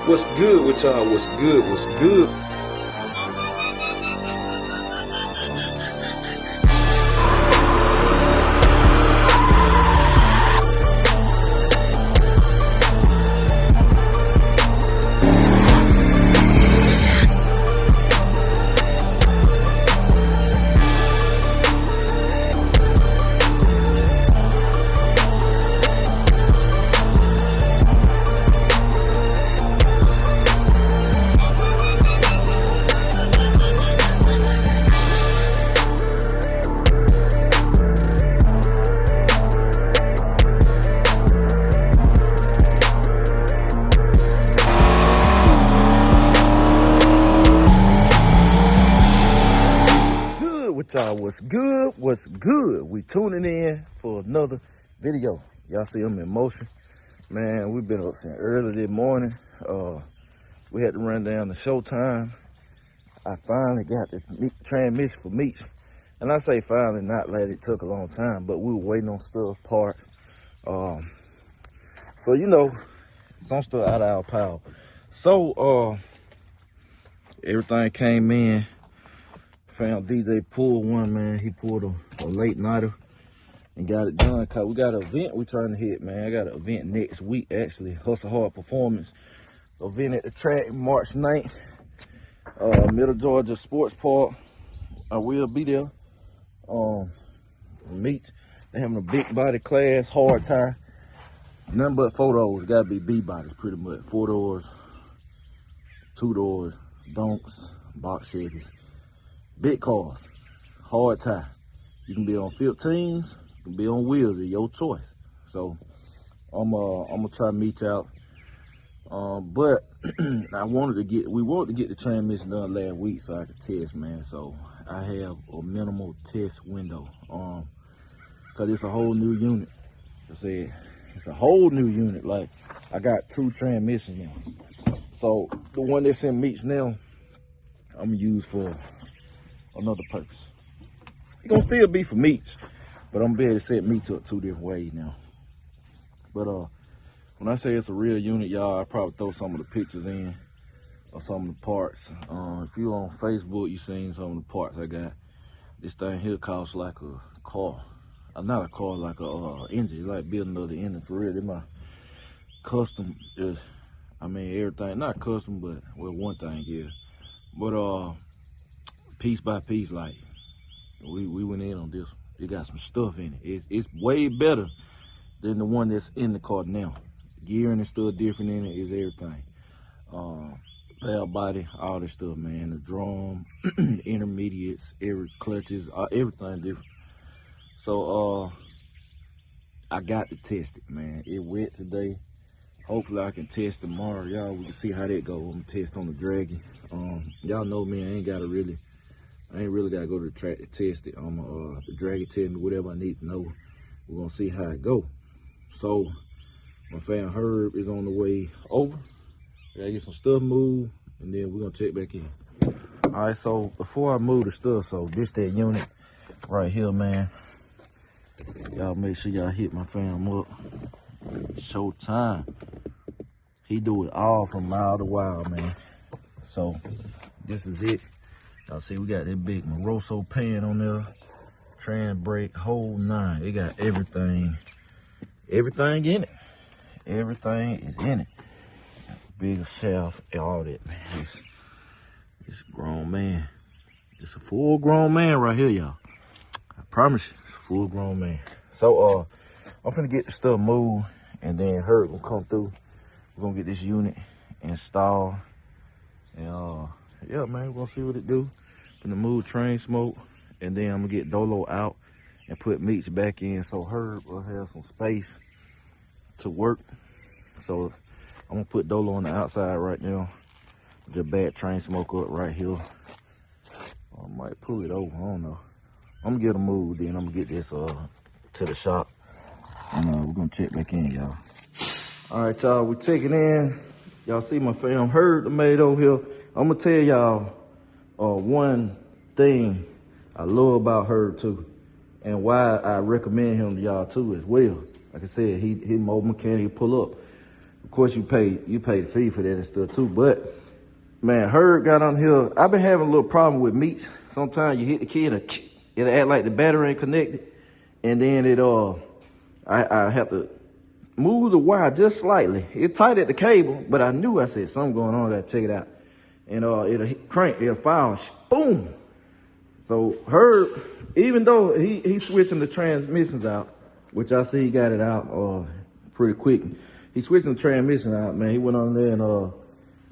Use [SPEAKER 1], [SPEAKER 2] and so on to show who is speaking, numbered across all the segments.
[SPEAKER 1] What's good with y'all? What's good? What's good?
[SPEAKER 2] Y'all, what's good? What's good? We tuning in for another video. Y'all see I'm in motion. Man, we've been up since early this morning. We had to run down to Showtime. I finally got the transmission for Meech. And I say finally, not like it took a long time, but we were waiting on stuff, parts. So you know, some stuff out of our power. So everything came in. Found DJ pulled one, man. He pulled a late nighter and got it done. Cause we got an event we trying to hit, man. I got an event next week, actually. Hustle Hard Performance event at the track March 9th. Middle Georgia Sports Park. I will be there. Meet. They having a big body class, hard tire. Nothing but 4 doors. Gotta be B bodies pretty much. 4 doors, 2 doors, donks, box Chevys. Big cars, hard tire. You can be on 15s, you can be on wheels, it's your choice. So I'm gonna try to meet out. But we wanted to get the transmission done last week so I could test, man. So I have a minimal test window. Cause it's a whole new unit. I said it's a whole new unit. Like I got 2 transmissions now. So the one that's in Meech now, I'm gonna use for another purpose. It's gonna still be for Meech, but I'm gonna be able to set Meech up 2 different ways now. But when I say it's a real unit, y'all, I probably throw some of the pictures in of some of the parts. If you're on Facebook, you seen some of the parts I got. This thing here costs like a car. Not a car, like a engine. Like building another engine for real. This my custom. Everything not custom, but well, one thing yeah. But piece by piece, like we went in on this. It got some stuff in it. It's way better than the one that's in the car now. Gearing and stuff different in it is everything. Valve body, all this stuff, man. The drum, intermediates, clutches, everything different. So I got to test it, man. It wet today. Hopefully I can test tomorrow, y'all. We can see how that go. I'm gonna test on the Dragon. Y'all know me. I ain't really gotta go to the track to test it. The Dragon tell me whatever I need to know. We're gonna see how it go. So my fan Herb is on the way over. I gotta get some stuff moved, and then we're gonna check back in. All right, so before I move the stuff, so this that unit right here, man. Y'all make sure y'all hit my fam up. Showtime. He do it all from mile to wild, man. So this is it. Y'all see we got that big Moroso pan on there. Trans brake, whole 9. It got everything in it. Everything is in it. Big shaft, all that, man. It's a grown man. It's a full grown man right here, y'all. I promise you, it's a full grown man. So I'm finna get the stuff moved, and then Herb will come through. We're gonna get this unit installed. And yeah, man, we're gonna see what it do. Finna move train smoke, and then I'm gonna get Dolo out and put Meech back in so Herb will have some space to work. So I'm gonna put Dolo on the outside right now. Just back train smoke up right here. I might pull it over, I don't know. I'm gonna get a move, then I'm gonna get this to the shop. And we're gonna check back in, y'all. All right, y'all, we're checking in. Y'all see my fam Herb the made over here. I'm gonna tell y'all one thing I love about Herb too, and why I recommend him to y'all too as well. Like I said, he mobile mechanic, he pull up. Of course, you pay the fee for that and stuff too. But man, Herb got on here. I've been having a little problem with meats. Sometimes you hit the key and it'll act like the battery ain't connected, and then I have to move the wire just slightly. It tight at the cable, but I said something going on. I gotta check it out, and it'll crank, it'll fire, boom. So Herb, even though he's switching the transmissions out, which I see he got it out pretty quick. He switching the transmission out, man. He went on there and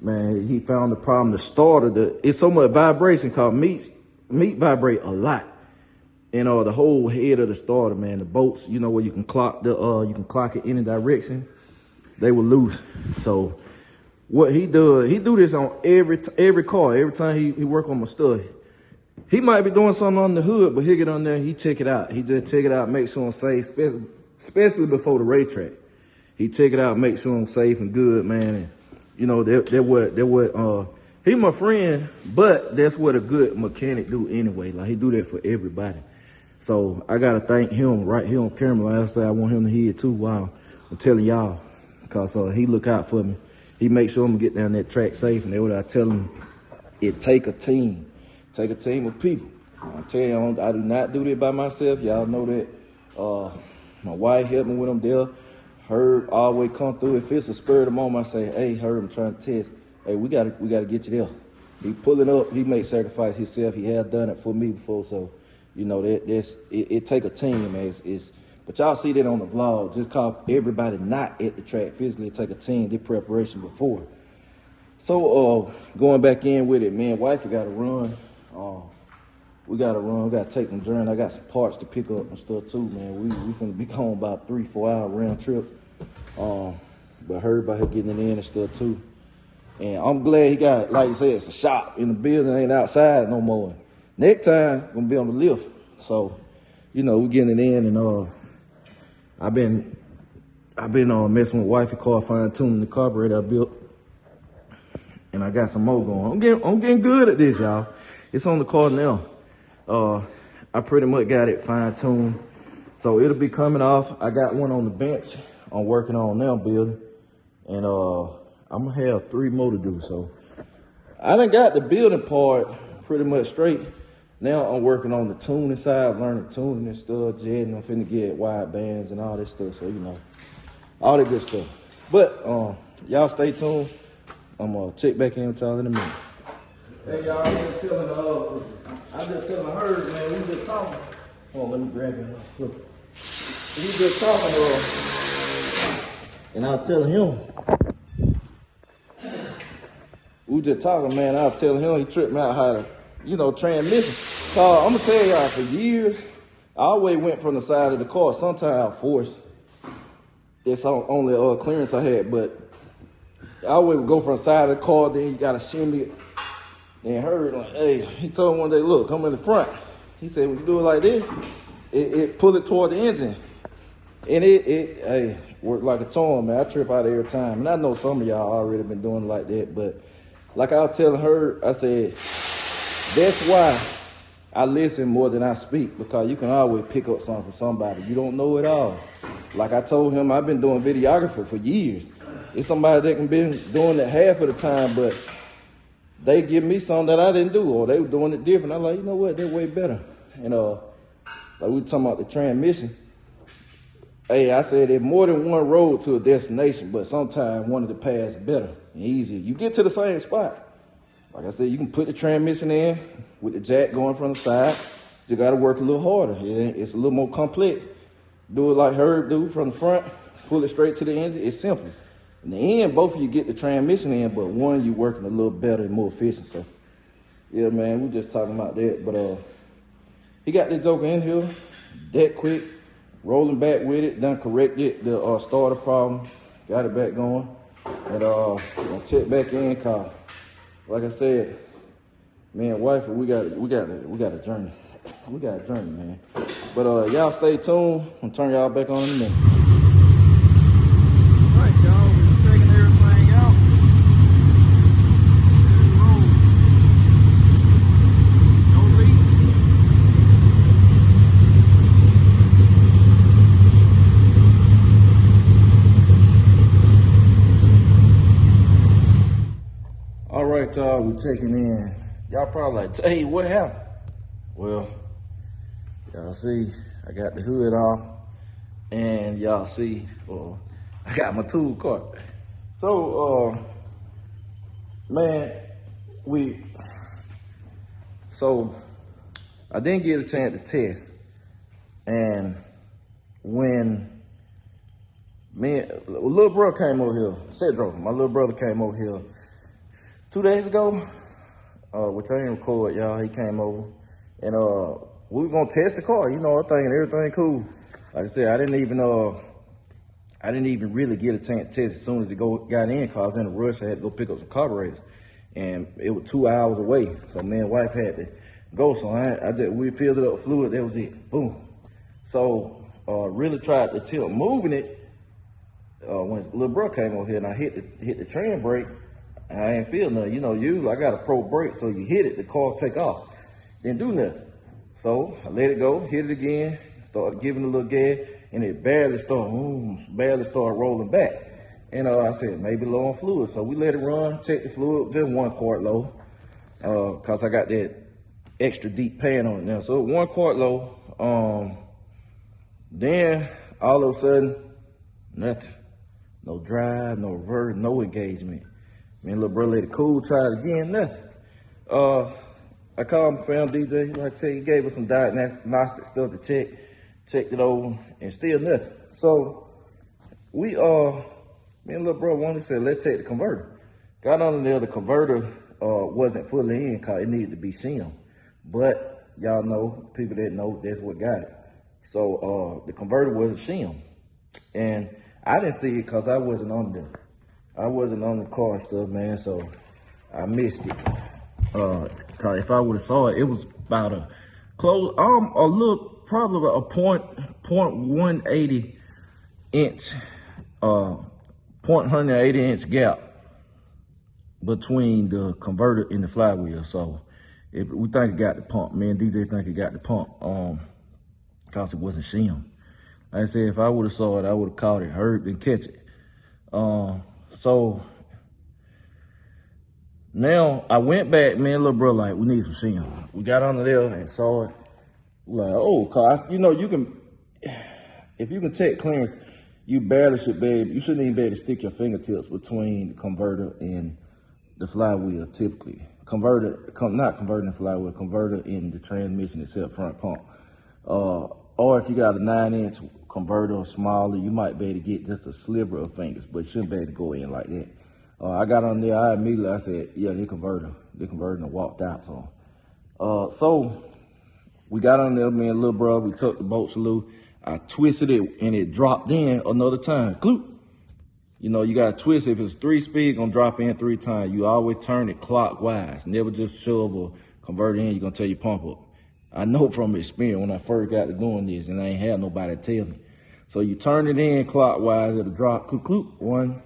[SPEAKER 2] man, he found the problem. The starter, it's so much vibration called meat vibrate a lot. And the whole head of the starter, man, the bolts, you know, where you can clock it any direction, they were loose. So what he does, he do this on every car. Every time he work on my stuff, he might be doing something on the hood, but he'll get on there and he check it out. He just check it out, make sure I'm safe, especially before the race track. He check it out, make sure I'm safe and good, man. And, you know, he my friend, but that's what a good mechanic do anyway. Like, he do that for everybody. So I gotta thank him right here on camera. Like I said, I want him to hear it too while I'm telling y'all, because he look out for me. He make sure I'm gonna get down that track safe, and that's what I tell him. It take a team. Take a team of people. I tell you, I do not do this by myself. Y'all know that. My wife helped me with them there. Herb always come through. If it's a spur of the moment, I say, hey, Herb, I'm trying to test. Hey, we gotta get you there. He pull it up. He make sacrifice himself. He has done it for me before. So, you know, it take a team, man. But y'all see that on the vlog. Just call everybody not at the track physically. It take a team. Did preparation before. So going back in with it, man. Wifey got to run. We got to run. We got to take them journey. I got some parts to pick up and stuff too, man. We finna be going about 3-4 hour round trip. But Herb out here getting it in and stuff too. And I'm glad he got, like you said, it's a shop in the building, ain't outside no more. Next time, gonna be on the lift. So, you know, we getting it in, and I've been messing with wifey car, fine tuning the carburetor I built, and I got some more going. I'm getting good at this, y'all. It's on the car now. I pretty much got it fine tuned, so it'll be coming off. I got one on the bench I'm working on now building, and I'm gonna have 3 more to do. So I done got the building part pretty much straight. Now I'm working on the tuning side, learning tuning and stuff, jetting. I'm finna get wide bands and all this stuff. So, you know, all that good stuff. But y'all stay tuned. I'm gonna check back in with y'all in a minute. Hey y'all, I'm just telling her, man, we just talking. Hold on, let me grab it. Look. We just talking, and I was telling him. We just talking, man. I was telling him, he tripped me out how to, you know, transmission. I'm gonna tell y'all, for years, I always went from the side of the car. Sometimes I forced. It's only clearance I had, but I always would go from the side of the car, then you gotta shimmy it. And Herb, like, hey, he told me one day, look, come in the front. He said, when you do it like this, it pull it toward the engine. And it worked like a charm, man. I trip out every time. And I know some of y'all already been doing it like that, but like I was telling her, I said, that's why I listen more than I speak, because you can always pick up something from somebody. You don't know it all. Like I told him, I've been doing videography for years. It's somebody that can be doing it half of the time, but they give me something that I didn't do, or they were doing it different. I'm like, you know what, they're way better. And like we were talking about the transmission. Hey, I said there's more than one road to a destination, but sometimes one of the paths is better and easier. You get to the same spot. Like I said, you can put the transmission in with the jack going from the side. You got to work a little harder. It's a little more complex. Do it like Herb do from the front, pull it straight to the engine. It's simple. In the end, both of you get the transmission in, but one you working a little better and more efficient. So, yeah, man, we just talking about that. But he got that joker in here that quick, rolling back with it, done corrected the starter problem, got it back going, and gonna check back in, cause like I said, man, wifey, we got a journey. We got a journey, man. But y'all stay tuned. I'm turn y'all back on in a minute.
[SPEAKER 3] All right, y'all, we're checking everything out. No leaks.
[SPEAKER 2] All right, y'all, we checking in. Y'all probably like, hey, what happened? Well, y'all see, I got the hood off, and y'all see, I got my tool cart. So, man, I didn't get a chance to test, and when little brother came over here, Cedro, my little brother came over here 2 days ago, which I didn't record, y'all. He came over, and we were gonna test the car. You know, I thinking everything cool. Like I said, I didn't even really get a chance to test as soon as it got in, cause I was in a rush. I had to go pick up some carburetors, and it was 2 hours away. So me and wife had to go. So we filled it up with fluid. That was it. Boom. So really tried to tilt moving it. When little bro came over here and I hit the trend brake, I ain't feel nothing. You know, usually I got a pro brake, so you hit it, the car take off. Didn't do nothing. So I let it go, hit it again, started giving a little gas, and it barely started rolling back. And I said, maybe low on fluid. So we let it run, check the fluid, just 1 quart low, cause I got that extra deep pan on it now. So 1 quart low. Then all of a sudden, nothing. No drive, no reverse, no engagement. Me and little bro let it cool, tried it again, nothing. I called my fam DJ, like I tell you, he gave us some diagnostic stuff to checked it over, and still nothing. So me and little bro wanted to say, let's take the converter. Got on there, the converter wasn't fully in, cause it needed to be shimmed. But y'all know, people that know, that's what got it. So the converter wasn't shimmed. And I didn't see it cause I wasn't on there. I wasn't on the car and stuff, man, so I missed it. Cause if I would have saw it, it was about probably about a 0.180 inch, 0.180 inch gap between the converter and the flywheel. So we think it got the pump. Me and DJ think it got the pump, cause it wasn't shimmed. Like I said, if I would have saw it, I would have caught it, heard, and catch it. So now I went back, me and little bro like, we need some shim. We got under there and saw it. Like, oh, cause you know, if you can check clearance, you shouldn't even be able to stick your fingertips between the converter and the flywheel typically. Not converting the flywheel, converter in the transmission itself, front pump. Or if you got a 9-inch converter or smaller, you might be able to get just a sliver of fingers, but you shouldn't be able to go in like that. I got on there, I said, yeah, the converter, and walked out. So we got on there, me and little bro, we took the bolt salute. I twisted it and it dropped in another time. Cloop. You know, you gotta twist. If it's 3-speed, gonna drop in 3 times. You always turn it clockwise. Never just shove or convert in, you're gonna tell your pump up. I know from experience when I first got to doing this, and I ain't had nobody tell me. So you turn it in clockwise, it'll drop, cloop, cloop, 1,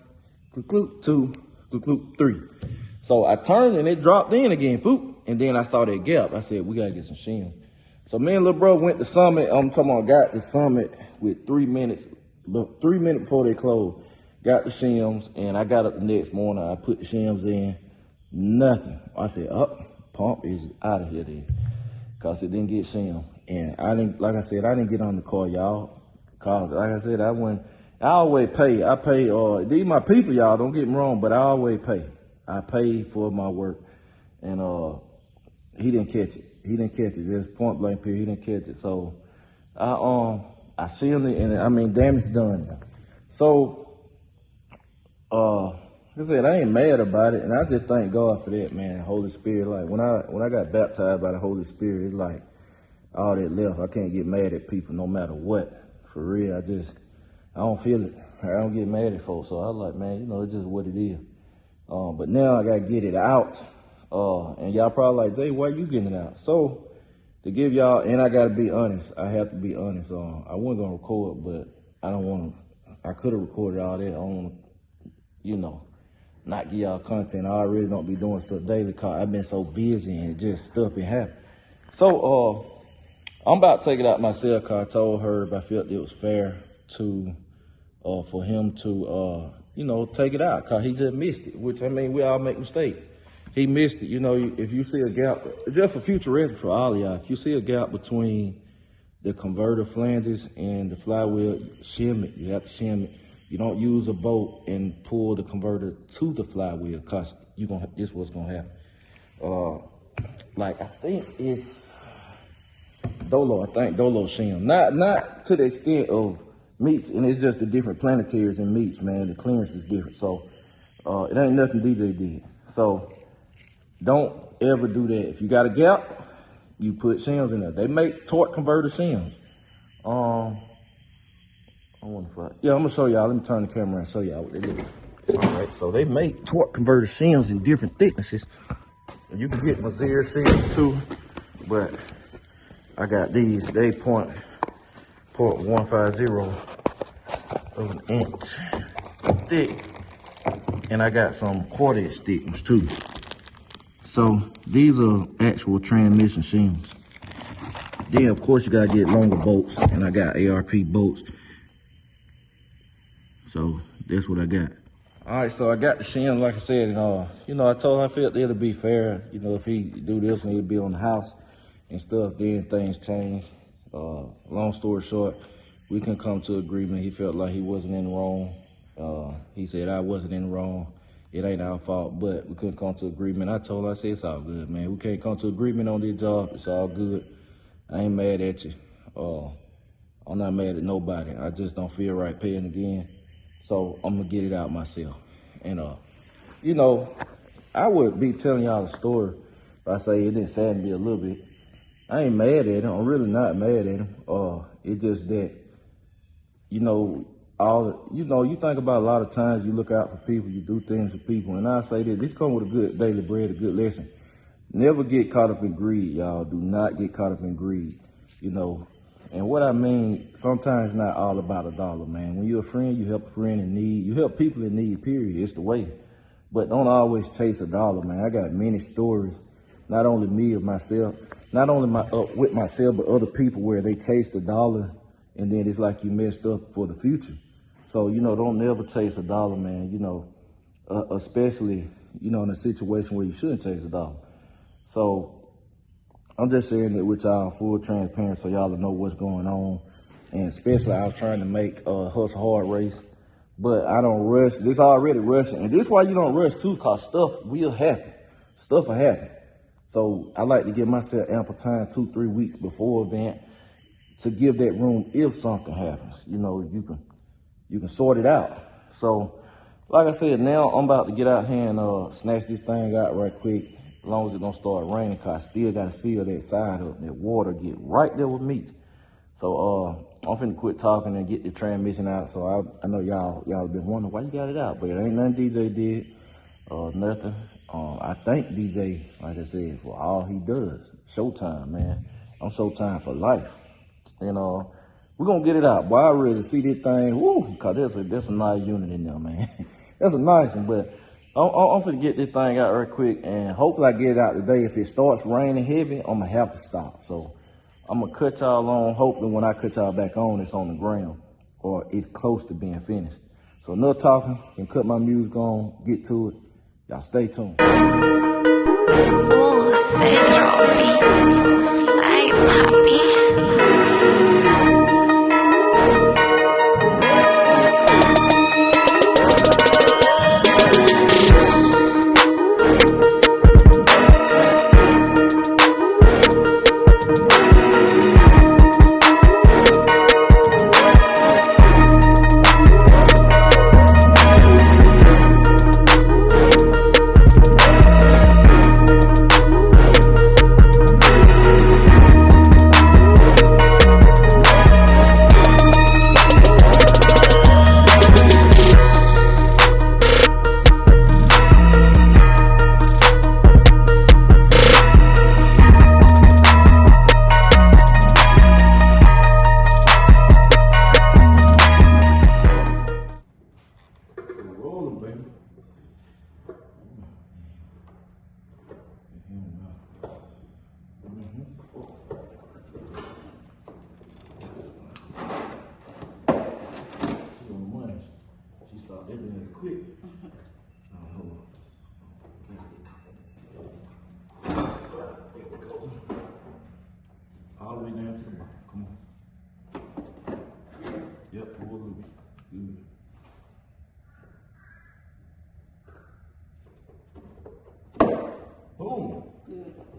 [SPEAKER 2] cloop, cloop, 2, cloop, cloop, 3. So I turned and it dropped in again, poop. And then I saw that gap. I said, we gotta get some shim. So me and little bro went to Summit. I'm talking about got the Summit with 3 minutes before they closed. Got the shims, and I got up the next morning. I put the shims in, nothing. I said, pump is out of here then. Cause it didn't get shimmed. And I didn't get on the car, y'all. Cause like I said, I always pay. I pay, these my people, y'all, don't get me wrong, but I always pay. I pay for my work. And he didn't catch it. Just point blank period, he didn't catch it. So I sealed it, and damage done. So like I said, I ain't mad about it, and I just thank God for that, man. Holy Spirit, like when I got baptized by the Holy Spirit, it's like all that left. I can't get mad at people no matter what. For real, I don't feel it. I don't get mad at folks. So I was like, man, you know, it's just what it is. But now I gotta get it out. And y'all probably like, Jay, why you getting it out? So to give y'all, and I gotta be honest. I have to be honest. I wasn't gonna record, but I don't want to. I could have recorded all that. I don't want to, you know, not give y'all content. I already don't be doing stuff daily because I've been so busy and just stuff been happening. So I'm about to take it out myself because I told Herb I felt it was fair to for him to you know, take it out because he just missed it, which I mean, we all make mistakes. he missed it. You know, if you see a gap, just for future reference for all of y'all, if you see a gap between the converter flanges and the flywheel, shim it. You have to shim it. You don't use a bolt and pull the converter to the flywheel, cause this what's gonna happen. Like I think it's Dolo. I think Dolo shim. Not to the extent of meats, and it's just the different planetaries in meats, man. The clearance is different, so it ain't nothing DJ did. So don't ever do that. If you got a gap, you put shims in there. They make torque converter shims. I'm gonna show y'all. Let me turn the camera and show y'all what they do. All right, so they make torque converter shims in different thicknesses. You can get Mazir shims too, but I got these. They point 150 of an inch thick, and I got some 1/4 thick ones too. So these are actual transmission shims. Then of course you gotta get longer bolts, and I got ARP bolts. So that's what I got. All right, so I got the shim, like I said, and you know, I told him I felt it'll be fair. You know, if he do this when he'll be on the house and stuff, then things change. Long story short, we can come to agreement. He felt like he wasn't in the wrong. He said I wasn't in the wrong. It ain't our fault, but we couldn't come to agreement. I told him, I said, it's all good, man. We can't come to agreement on this job. It's all good. I ain't mad at you. I'm not mad at nobody. I just don't feel right paying again. So I'm gonna get it out myself. And you know, I would be telling y'all a story if I say it didn't sadden me a little bit. I ain't mad at him. I'm really not mad at him. It's just that, you know, you think about a lot of times you look out for people, you do things for people, and I say this comes with a good daily bread, a good lesson. Never get caught up in greed, y'all. Do not get caught up in greed, you know. And what I mean, sometimes not all about a dollar, man. When you're a friend, you help a friend in need. You help people in need, period. It's the way. But don't always chase a dollar, man. I got many stories, not only me or myself, not only with myself, but other people where they chase the dollar, and then it's like you messed up for the future. So, you know, don't never chase a dollar, man, you know, especially, you know, in a situation where you shouldn't chase a dollar. So I'm just sharing it with y'all full transparency so y'all know what's going on. And especially I was trying to make Hustle Hard race, but I don't rush. This already rushing. And this is why you don't rush too, cause stuff will happen. Stuff will happen. So I like to give myself ample time, 2-3 weeks before event, to give that room if something happens. You know, you can sort it out. So, like I said, now I'm about to get out here and snatch this thing out right quick. As long as it don't start raining, cause I still gotta seal that side up. That water get right there with me. So I'm finna quit talking and get the transmission out. So I know y'all been wondering why you got it out, but it ain't nothing DJ did. Nothing. I thank DJ, like I said, for all he does. Showtime, man. I'm Showtime for life. You know, we're gonna get it out. Boy, I really see this thing. Woo, cause there's a nice unit in there, man. That's a nice one, but I'm finna get this thing out real quick, and hopefully I get it out today. If it starts raining heavy, I'm gonna have to stop. So I'm gonna cut y'all on. Hopefully when I cut y'all back on, it's on the ground or it's close to being finished. So enough talking, can cut my music on, get to it. Y'all stay tuned.
[SPEAKER 4] Ooh, Cedro Beats. Ay, papi.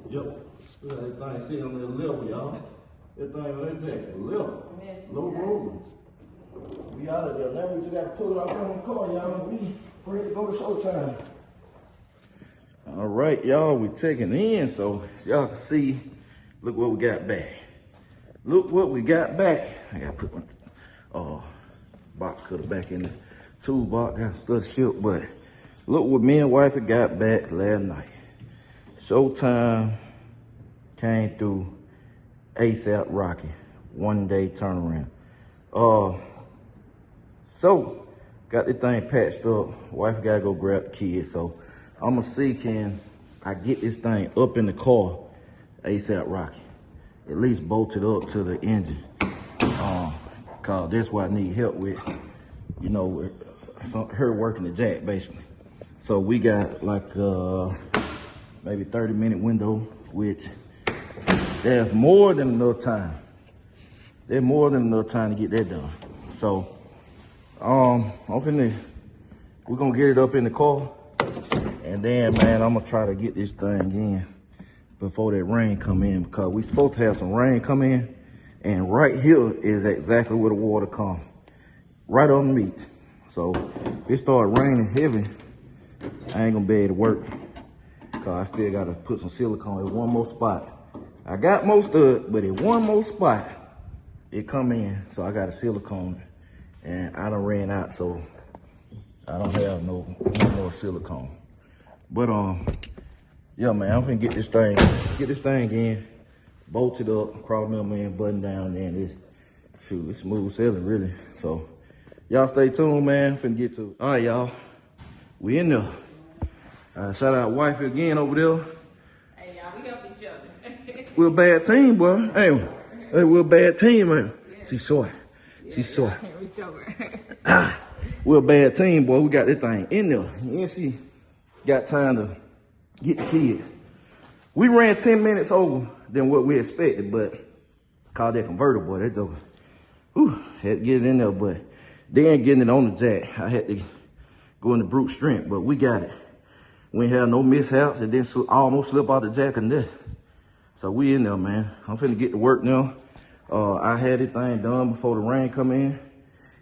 [SPEAKER 2] Yep. That thing sitting on that level, y'all. That thing on that jack, level. Low rolling. We out of there. Now we just got to pull it off on the car, y'all. We ready to go to showtime. All right, y'all, we taking in. So y'all can see, look what we got back. Look what we got back. I got to put my box cutter back in the toolbox. Got stuff shipped, but look what me and wifey got back last night. Showtime came through ASAP Rocky, 1 day turnaround. So got this thing patched up. Wife gotta go grab the kids. So I'm gonna see can I get this thing up in the car ASAP Rocky. At least bolt it up to the engine. Cause that's what I need help with. You know, her working the jack basically. So we got like maybe 30-minute window, which there's more than enough time. There's more than enough time to get that done. So we're gonna get it up in the car, and then man, I'm gonna try to get this thing in before that rain come in, because we supposed to have some rain come in, and right here is exactly where the water come, right underneath. So it started raining heavy, I ain't gonna be able to work, cause I still gotta put some silicone in one more spot. I got most of it, but in one more spot, it come in, so I got a silicone, and I done ran out, so I don't have no more silicone. But yeah, man, I'm finna get this thing in, bolt it up, cross member in, button down, and it's smooth sailing really. So y'all stay tuned, man. Finna get to it. All right, y'all, we in there. Shout out wifey again over there.
[SPEAKER 5] Hey, y'all, we help each other.
[SPEAKER 2] We're a bad team, boy. Hey, we're a bad team, man. She's short. She's short.
[SPEAKER 5] I can't reach over.
[SPEAKER 2] We're a bad team, boy. We got this thing in there. And she got time to get the kids. We ran 10 minutes over than what we expected, but called that converter, boy. That joke. Had to get it in there, but then getting it on the jack, I had to go into brute strength, but we got it. We ain't had no mishaps. It didn't almost slip out the jack and this. So we in there, man. I'm finna get to work now. I had this thing done before the rain come in,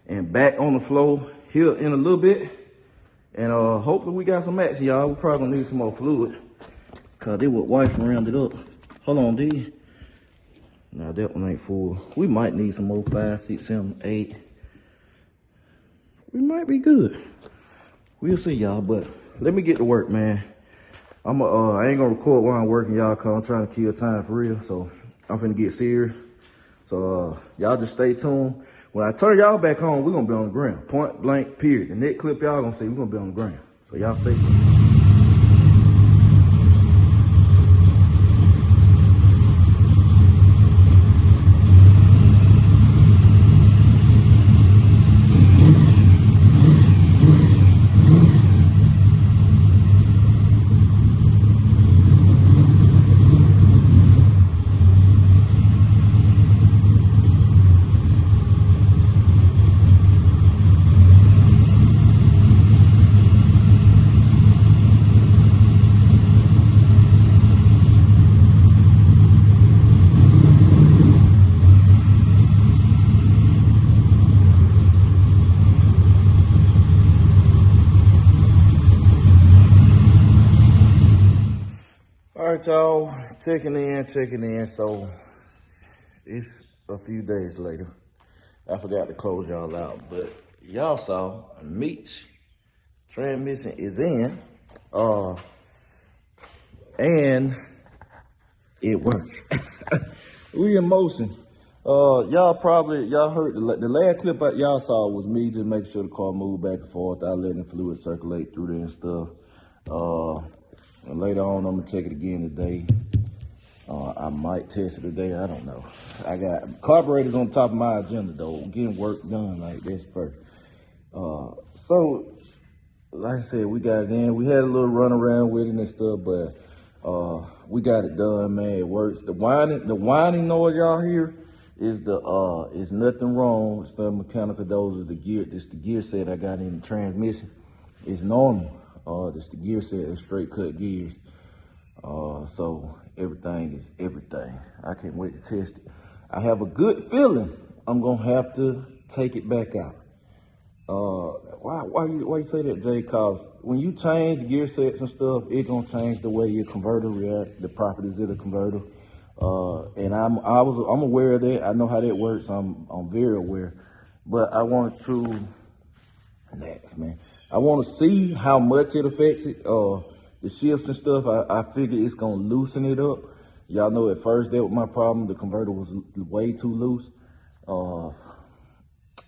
[SPEAKER 2] and back on the floor here in a little bit. And hopefully we got some action, y'all. We probably gonna need some more fluid, cause they would wife round it up. Hold on, D. Nah, that one ain't full. We might need some more 5, 6, 7, 8. We might be good. We'll see, y'all, but let me get to work, man. I ain't gonna record while I'm working, y'all, cause I'm trying to kill time for real. So I'm finna get serious. So y'all just stay tuned. When I turn y'all back on, we're gonna be on the ground. Point blank, period. The next clip y'all gonna see, we're gonna be on the ground. So y'all stay tuned. Y'all, checking in. So it's a few days later. I forgot to close y'all out, but y'all saw Meech transmission is in, and it works. We in motion. Y'all heard the last clip y'all saw was me just making sure the car moved back and forth. I letting the fluid circulate through there and stuff. And later on, I'm gonna check it again today. I might test it today. I don't know. I got carburetors on top of my agenda though. Getting work done like this first. So, like I said, we got it in. We had a little run around with it and stuff, but we got it done, man. It works. The whining noise y'all hear is is nothing wrong. It's the mechanical doses, the gear. This the gear set I got in the transmission. It's normal. This the gear set, it's straight cut gears. So everything is everything. I can't wait to test it. I have a good feeling I'm gonna have to take it back out. Why you say that, Jay? Cause when you change gear sets and stuff, it gonna change the way your converter react, the properties of the converter. And I'm aware of that. I know how that works. I'm very aware. But I wanted to next, man. I want to see how much it affects it. The shifts and stuff. I figure it's gonna loosen it up. Y'all know at first that was my problem. The converter was way too loose.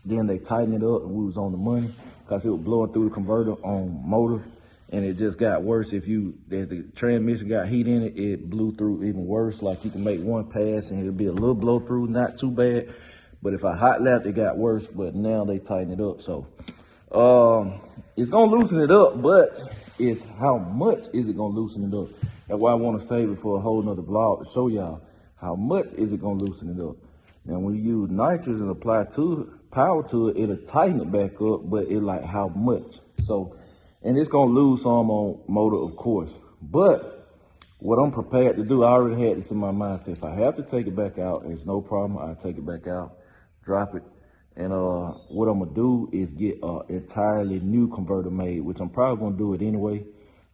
[SPEAKER 2] Then they tightened it up and we was on the money because it was blowing through the converter on motor, and it just got worse. As the transmission got heat in it, it blew through even worse. Like you can make one pass and it'll be a little blow through, not too bad. But if I hot lapped, it got worse. But now they tightened it up, so it's gonna loosen it up. But it's how much is it gonna loosen it up? That's why I want to save it for a whole nother vlog to show y'all how much is it gonna loosen it up. Now, when you use nitrous and apply power to it, it'll tighten it back up, but it like how much. So, and it's gonna lose some on motor, of course. But what I'm prepared to do, I already had this in my mindset. If I have to take it back out, it's no problem. I'll take it back out, drop it. And what I'm gonna do is get an entirely new converter made, which I'm probably gonna do it anyway.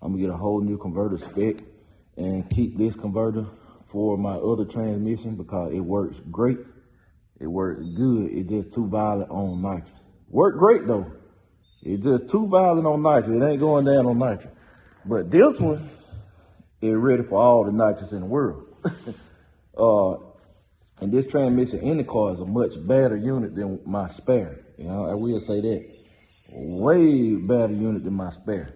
[SPEAKER 2] I'm gonna get a whole new converter spec and keep this converter for my other transmission because it works great. It works good. It's just too violent on nitrous. Worked great though. It's just too violent on nitrous. It ain't going down on nitrous. But this one is ready for all the nitrous in the world. And this transmission in the car is a much better unit than my spare. You know, I will say that. Way better unit than my spare.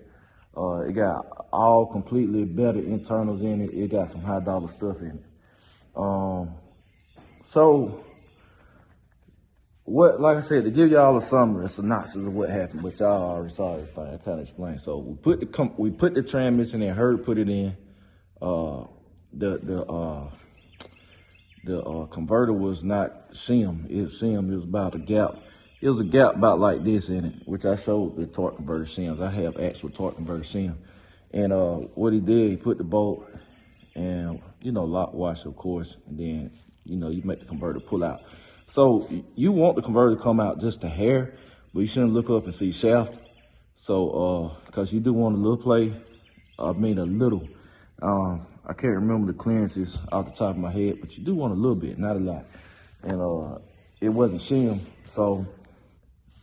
[SPEAKER 2] It got all completely better internals in it. It got some high dollar stuff in it. So, like I said, to give y'all a summary, a synopsis of what happened, but y'all already saw everything. I kind of explained. So we put the transmission in. Herb put it in. The converter was not shim. It was shim. It was about a gap. It was a gap about like this in it, which I showed the torque converter shims. I have actual torque converter shim. And what he did, he put the bolt and, lock wash, of course, and then, you make the converter pull out. So you want the converter to come out just a hair, but you shouldn't look up and see shaft. So, cause you do want a little play, a little. I can't remember the clearances off the top of my head, but you do want a little bit, not a lot. And it wasn't shim, so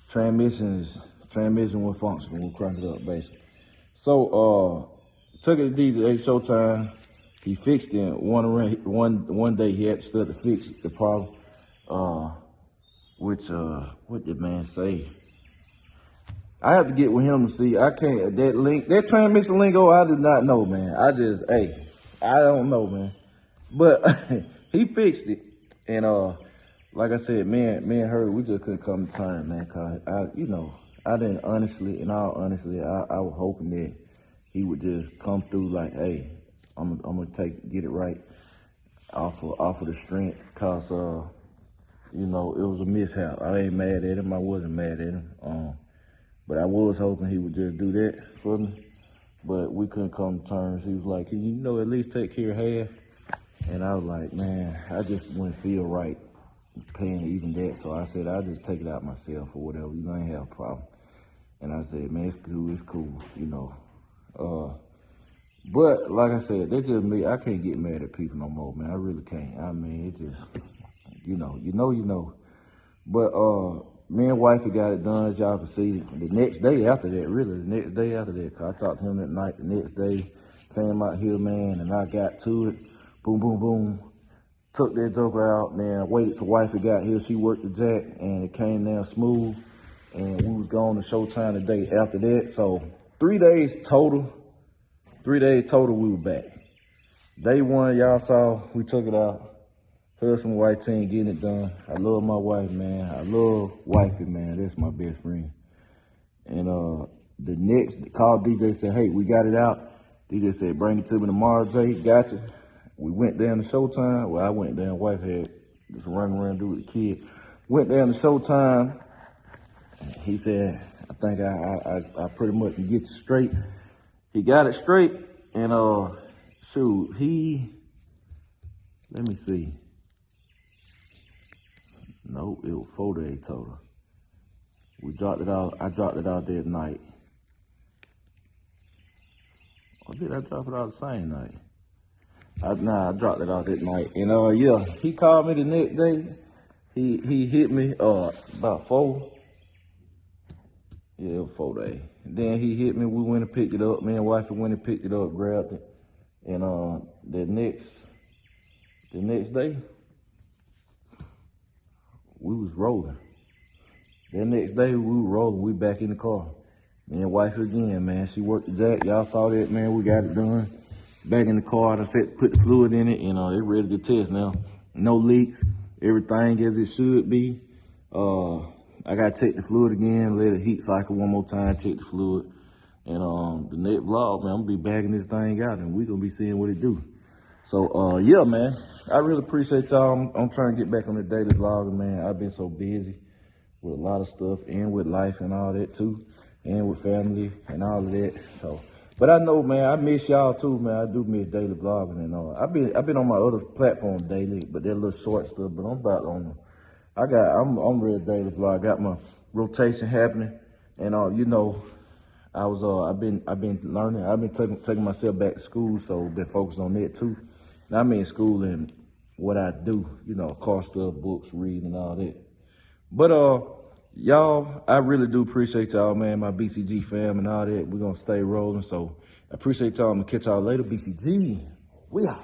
[SPEAKER 2] transmission was functional. We'll crank it up basically. So took it to DJ Showtime. He fixed it. One day he had to fix the problem. What did man say? I have to get with him to see. I can't, that transmission lingo, I do not know, man. I don't know, man. But he fixed it. And like I said, me and her, we just couldn't come to terms, man. Cause I didn't honestly, in all honesty, I was hoping that he would just come through like, hey, I'm gonna get it right off of the strength. Cause it was a mishap. I ain't mad at him. I wasn't mad at him. But I was hoping he would just do that for me. But we couldn't come to terms. He was like, can you at least take care of half? And I was like, man, I just wouldn't feel right paying even that. So I said, I'll just take it out myself or whatever. You ain't have a problem. And I said, man, it's cool, But like I said, that's just me. I can't get mad at people no more, man. I really can't. I mean, it just, you know. But me and wifey got it done, as y'all can see. The next day after that, cause I talked to him that night. The next day, came out here, man, and I got to it. Boom, boom, boom. Took that joker out, man. Waited till wifey got here. She worked the jack, and it came down smooth. And we was going to Showtime the day after that. So 3 days total. 3 days total, we were back. Day one, y'all saw, we took it out. Husband, wife team getting it done. I love my wife, man. I love wifey, man. That's my best friend. And the next call, DJ said, hey, we got it out. DJ said, bring it to me tomorrow, Jay. Gotcha. We went down to Showtime. Well, I went down. Wife had just running around do with the kid. Went down to Showtime. He said, I think I pretty much can get you straight. He got it straight, and shoot, let me see. Nope, it was 4 days total. We dropped it out. I dropped it out that night. Or did I drop it out the same night? Nah, I dropped it out that night. And yeah, he called me the next day. He hit me about 4. Yeah, it was 4 days. And then he hit me. We went and picked it up. Me and wifey went and picked it up, grabbed it. And the next day, we was rolling. The next day, we were rolling. We back in the car. Me and wife again, man. She worked the jack. Y'all saw that, man. We got it done. Back in the car. I said put the fluid in it, and it's ready to test now. No leaks. Everything as it should be. I gotta check the fluid again. Let it heat cycle one more time. Check the fluid. And the next vlog, man, I'm gonna be bagging this thing out, and we gonna be seeing what it do. So yeah, man. I really appreciate y'all. I'm trying to get back on the daily vlogging, man. I've been so busy with a lot of stuff, and with life and all that too, and with family and all of that. So, but I know, man, I miss y'all too, man. I do miss daily vlogging and all. I've been on my other platform daily, but they're little short stuff. But I'm about on them. I'm real daily vlog. Got my rotation happening, and you know, I've been learning. I've been taking myself back to school, so been focused on that too. And I mean school and what I do, you know, car stuff, books, reading, and all that. But y'all, I really do appreciate y'all, man, my BCG fam and all that. We're gonna stay rolling. So I appreciate y'all. I'm gonna catch y'all later. BCG, we out.